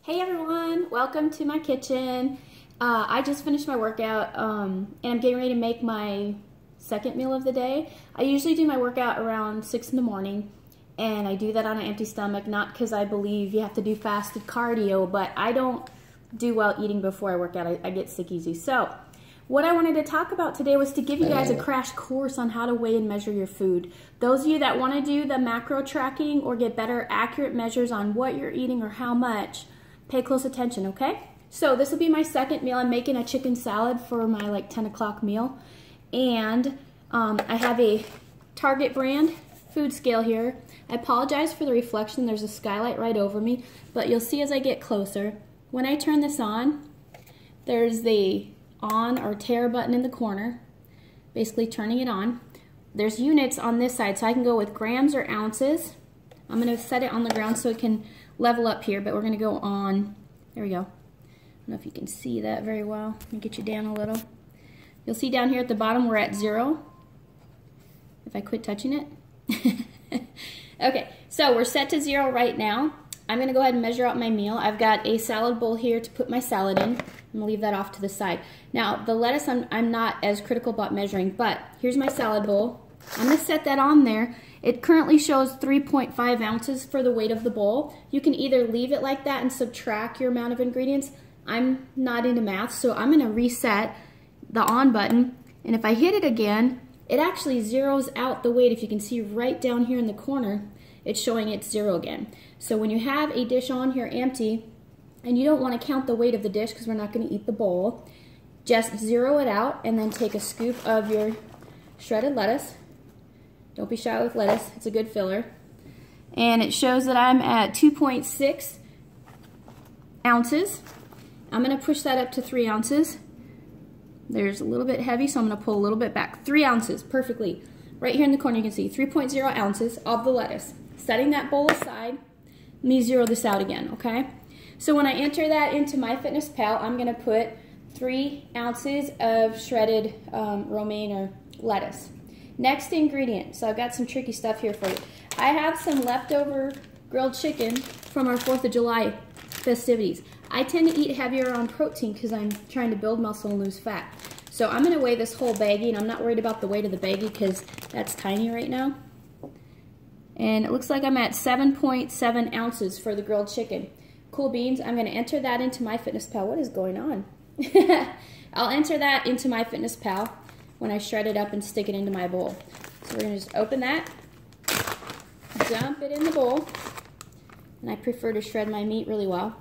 Hey everyone, welcome to my kitchen. I just finished my workout and I'm getting ready to make my second meal of the day. I usually do my workout around 6 in the morning and I do that on an empty stomach, not because I believe you have to do fasted cardio, but I don't do well eating before I work out. I get sick easy. So what I wanted to talk about today was to give you guys a crash course on how to weigh and measure your food. Those of you that want to do the macro tracking or get better accurate measures on what you're eating or how much, pay close attention, okay? So this will be my second meal. I'm making a chicken salad for my 10 o'clock meal. And I have a Target brand food scale here. I apologize for the reflection. There's a skylight right over me, but you'll see as I get closer. When I turn this on, there's the on or tear button in the corner, basically turning it on. There's units on this side, so I can go with grams or ounces. I'm going to set it on the ground so it can level up here, but we're going to go on, there we go. I don't know if you can see that very well. Let me get you down a little. You'll see down here at the bottom we're at 0. If I quit touching it. Okay, so we're set to 0 right now. I'm going to go ahead and measure out my meal. I've got a salad bowl here to put my salad in. I'm going to leave that off to the side. Now, the lettuce I'm not as critical about measuring, but here's my salad bowl. I'm going to set that on there. It currently shows 3.5 ounces for the weight of the bowl. You can either leave it like that and subtract your amount of ingredients. I'm not into math, so I'm going to reset the on button. And if I hit it again, it actually zeroes out the weight. If you can see right down here in the corner, it's showing it's 0 again. So when you have a dish on here empty, and you don't want to count the weight of the dish because we're not going to eat the bowl, just zero it out and then take a scoop of your shredded lettuce. Don't be shy with lettuce, it's a good filler. And it shows that I'm at 2.6 ounces. I'm going to push that up to 3 ounces. There's a little bit heavy, so I'm going to pull a little bit back. 3 ounces, perfectly. Right here in the corner you can see 3.0 ounces of the lettuce. Setting that bowl aside, let me zero this out again, okay? So when I enter that into MyFitnessPal, I'm going to put 3 ounces of shredded romaine or lettuce. Next ingredient, so I've got some tricky stuff here for you. I have some leftover grilled chicken from our 4th of July festivities. I tend to eat heavier on protein because I'm trying to build muscle and lose fat. So I'm going to weigh this whole baggie, and I'm not worried about the weight of the baggie because that's tiny right now. And it looks like I'm at 7.7 ounces for the grilled chicken. Cool beans, I'm going to enter that into MyFitnessPal. What is going on? I'll enter that into MyFitnessPal when I shred it up and stick it into my bowl. So we're going to just open that, dump it in the bowl, and I prefer to shred my meat really well.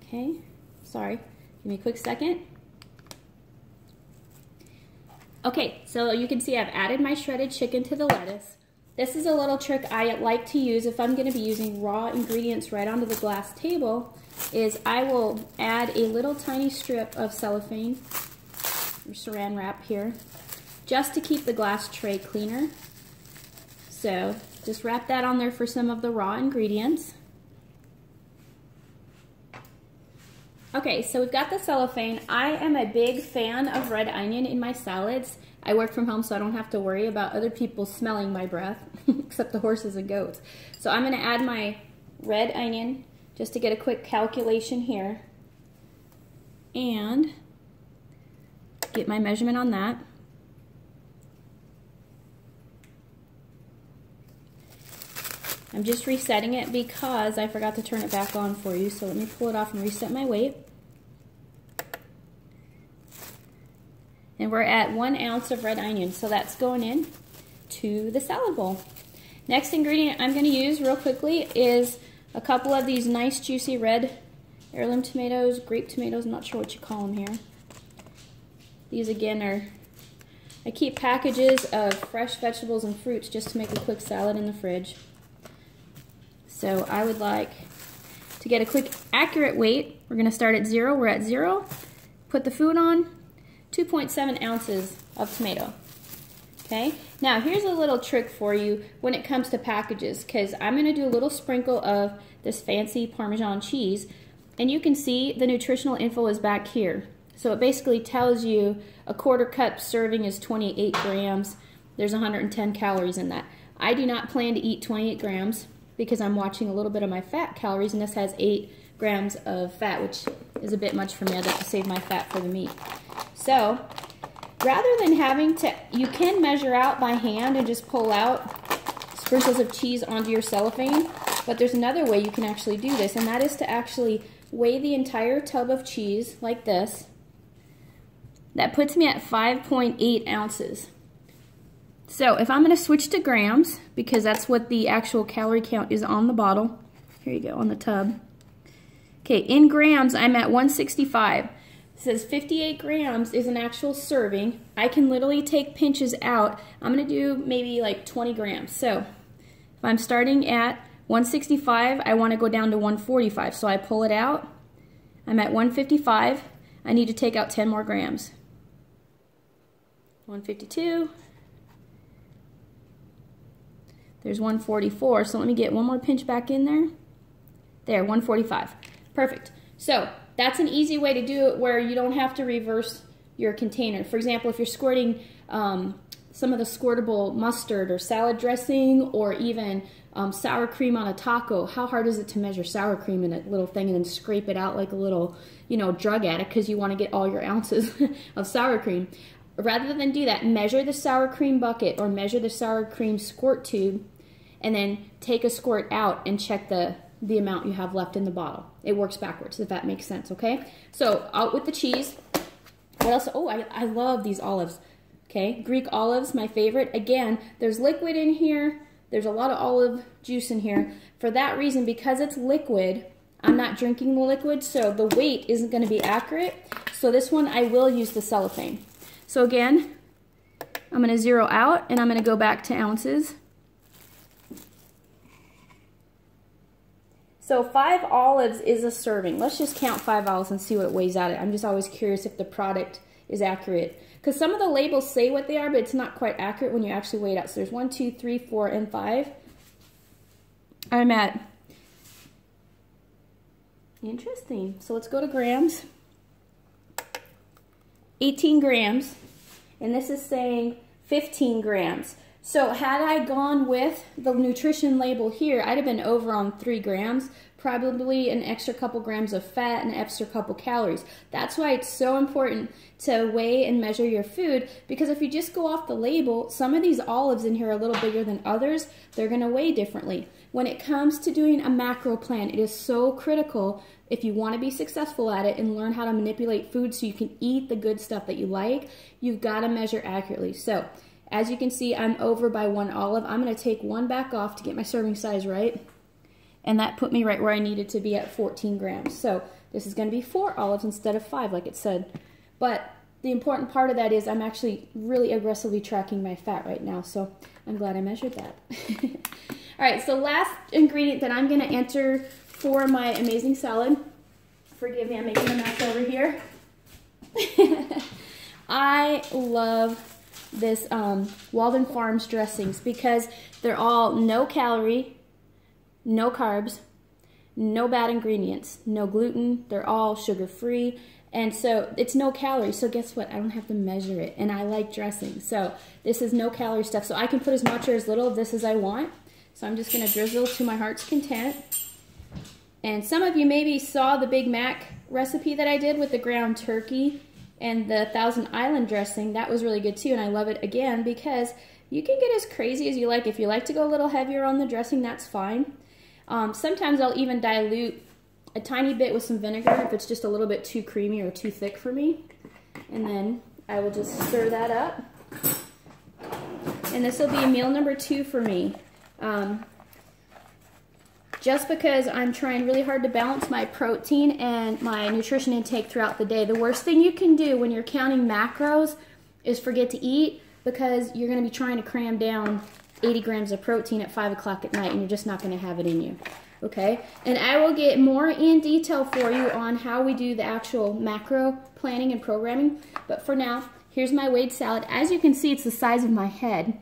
Okay, sorry, give me a quick second. Okay, so you can see I've added my shredded chicken to the lettuce. This is a little trick I like to use if I'm going to be using raw ingredients right onto the glass table, is I will add a little tiny strip of cellophane or saran wrap here just to keep the glass tray cleaner. So just wrap that on there for some of the raw ingredients. Okay, so we've got the cellophane. I am a big fan of red onion in my salads. I work from home so I don't have to worry about other people smelling my breath, except the horses and goats. So I'm going to add my red onion just to get a quick calculation here and get my measurement on that. I'm just resetting it because I forgot to turn it back on for you, so let me pull it off and reset my weight. And we're at 1 ounce of red onion, so that's going in to the salad bowl. Next ingredient I'm going to use real quickly is a couple of these nice juicy red heirloom tomatoes, grape tomatoes, I'm not sure what you call them here. These again are, I keep packages of fresh vegetables and fruits just to make a quick salad in the fridge. So I would like to get a quick accurate weight. We're going to start at 0. We're at 0. Put the food on. 2.7 ounces of tomato. Okay, now here's a little trick for you when it comes to packages, because I'm going to do a little sprinkle of this fancy Parmesan cheese, and you can see the nutritional info is back here. So it basically tells you a 1/4 cup serving is 28 grams. There's 110 calories in that. I do not plan to eat 28 grams because I'm watching a little bit of my fat calories, and this has 8 grams of fat, which is a bit much for me. I'd like to save my fat for the meat. So rather than having to, you can measure out by hand and just pull out sprinkles of cheese onto your cellophane, but there's another way you can actually do this, and that is to actually weigh the entire tub of cheese like this. That puts me at 5.8 ounces. So if I'm going to switch to grams, because that's what the actual calorie count is on the bottle, here you go, on the tub. Okay, in grams, I'm at 165. It says 58 grams is an actual serving. I can literally take pinches out. I'm going to do maybe like 20 grams. So if I'm starting at 165, I want to go down to 145. So I pull it out. I'm at 155. I need to take out 10 more grams. 152. There's 144, so let me get one more pinch back in there. There, 145. Perfect. So that's an easy way to do it where you don't have to reverse your container. For example, if you're squirting some of the squirtable mustard or salad dressing, or even sour cream on a taco, how hard is it to measure sour cream in a little thing and then scrape it out like a little, you know, drug addict because you want to get all your ounces of sour cream? Rather than do that, measure the sour cream bucket or measure the sour cream squirt tube, and then take a squirt out and check the amount you have left in the bottle. It works backwards, if that makes sense, okay? So out with the cheese. What else? Oh, I love these olives. Okay, Greek olives, my favorite. Again, there's liquid in here. There's a lot of olive juice in here. For that reason, because it's liquid, I'm not drinking the liquid, so the weight isn't going to be accurate. So this one, I will use the cellophane. So again, I'm going to zero out, and I'm going to go back to ounces. So 5 olives is a serving. Let's just count 5 olives and see what it weighs out at. I'm just always curious if the product is accurate. Because some of the labels say what they are, but it's not quite accurate when you actually weigh it out. So there's 1, 2, 3, 4, and 5. I'm at, interesting. So let's go to grams. 18 grams. And this is saying 15 grams. So had I gone with the nutrition label here, I'd have been over on 3 grams, probably an extra couple grams of fat and an extra couple calories. That's why it's so important to weigh and measure your food, because if you just go off the label, some of these olives in here are a little bigger than others. They're going to weigh differently. When it comes to doing a macro plan, it is so critical if you want to be successful at it and learn how to manipulate food so you can eat the good stuff that you like, you've got to measure accurately. So as you can see, I'm over by 1 olive. I'm going to take 1 back off to get my serving size right. And that put me right where I needed to be at 14 grams. So this is going to be 4 olives instead of 5 like it said. But the important part of that is I'm actually really aggressively tracking my fat right now. So I'm glad I measured that. All right, so last ingredient that I'm going to enter for my amazing salad. Forgive me, I'm making a mess over here. I love this Walden Farms dressings because they're all no calorie, no carbs, no bad ingredients, no gluten. They're all sugar-free, and so it's no calories. So guess what? I don't have to measure it, and I like dressing. So this is no calorie stuff. So I can put as much or as little of this as I want. So I'm just going to drizzle to my heart's content. And some of you maybe saw the Big Mac recipe that I did with the ground turkey and the Thousand Island dressing. That was really good too, and I love it again because you can get as crazy as you like. If you like to go a little heavier on the dressing, that's fine. Sometimes I'll even dilute a tiny bit with some vinegar if it's just a little bit too creamy or too thick for me. And then I will just stir that up. And this will be meal number 2 for me. Just because I'm trying really hard to balance my protein and my nutrition intake throughout the day. The worst thing you can do when you're counting macros is forget to eat, because you're going to be trying to cram down 80 grams of protein at 5 o'clock at night and you're just not going to have it in you. Okay? And I will get more in detail for you on how we do the actual macro planning and programming. But for now, here's my weighed salad. As you can see, it's the size of my head.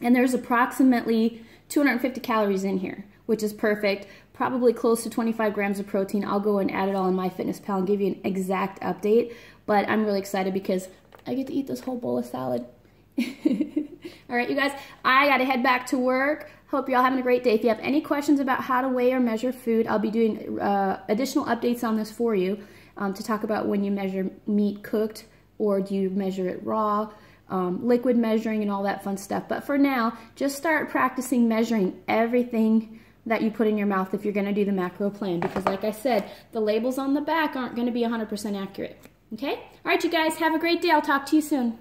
And there's approximately 250 calories in here, which is perfect. Probably close to 25 grams of protein. I'll go and add it all in MyFitnessPal and give you an exact update. But I'm really excited because I get to eat this whole bowl of salad. All right, you guys, I got to head back to work. Hope you're all having a great day. If you have any questions about how to weigh or measure food, I'll be doing additional updates on this for you to talk about when you measure meat cooked or do you measure it raw, liquid measuring and all that fun stuff. But for now, just start practicing measuring everything that you put in your mouth if you're going to do the macro plan, because like I said, the labels on the back aren't going to be 100% accurate. Okay? All right, you guys, have a great day. I'll talk to you soon.